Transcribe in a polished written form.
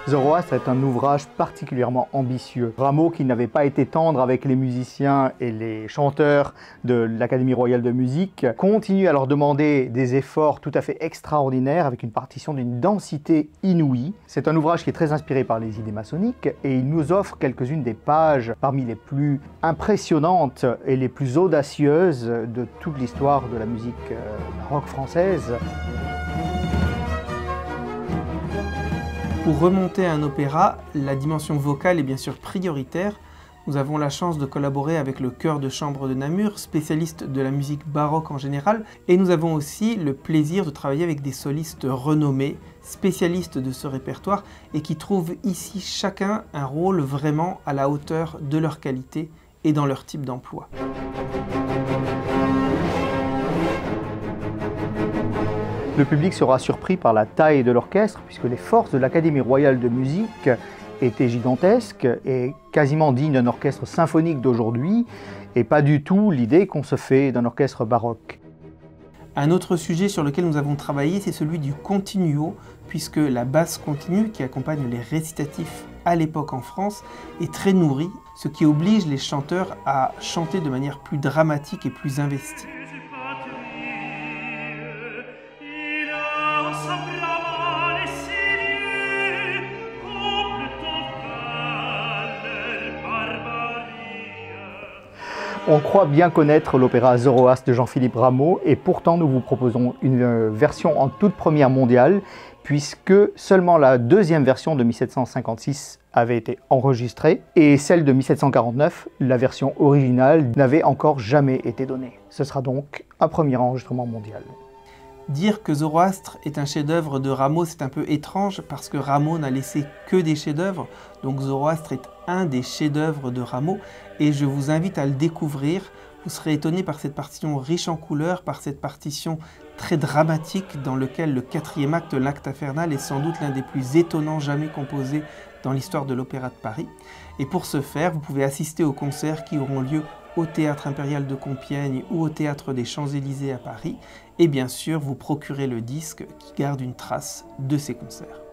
Zoroastre est un ouvrage particulièrement ambitieux. Rameau, qui n'avait pas été tendre avec les musiciens et les chanteurs de l'Académie royale de musique, continue à leur demander des efforts tout à fait extraordinaires avec une partition d'une densité inouïe. C'est un ouvrage qui est très inspiré par les idées maçonniques et il nous offre quelques-unes des pages parmi les plus impressionnantes et les plus audacieuses de toute l'histoire de la musique baroque française. Pour remonter à un opéra, la dimension vocale est bien sûr prioritaire. Nous avons la chance de collaborer avec le chœur de chambre de Namur, spécialiste de la musique baroque en général, et nous avons aussi le plaisir de travailler avec des solistes renommés, spécialistes de ce répertoire, et qui trouvent ici chacun un rôle vraiment à la hauteur de leur qualité et dans leur type d'emploi. Le public sera surpris par la taille de l'orchestre, puisque les forces de l'Académie royale de musique étaient gigantesques et quasiment dignes d'un orchestre symphonique d'aujourd'hui, et pas du tout l'idée qu'on se fait d'un orchestre baroque. Un autre sujet sur lequel nous avons travaillé, c'est celui du continuo, puisque la basse continue, qui accompagne les récitatifs à l'époque en France, est très nourrie, ce qui oblige les chanteurs à chanter de manière plus dramatique et plus investie. On croit bien connaître l'opéra Zoroastre de Jean-Philippe Rameau et pourtant nous vous proposons une version en toute première mondiale puisque seulement la deuxième version de 1756 avait été enregistrée et celle de 1749, la version originale, n'avait encore jamais été donnée. Ce sera donc un premier enregistrement mondial. Dire que Zoroastre est un chef-d'œuvre de Rameau, c'est un peu étrange parce que Rameau n'a laissé que des chefs-d'œuvre. Donc Zoroastre est un des chefs-d'œuvre de Rameau et je vous invite à le découvrir. Vous serez étonné par cette partition riche en couleurs, par cette partition très dramatique dans laquelle le quatrième acte, l'acte infernal, est sans doute l'un des plus étonnants jamais composés dans l'histoire de l'Opéra de Paris. Et pour ce faire, vous pouvez assister aux concerts qui auront lieu au Théâtre Impérial de Compiègne ou au Théâtre des Champs-Élysées à Paris. Et bien sûr, vous procurez le disque qui garde une trace de ces concerts.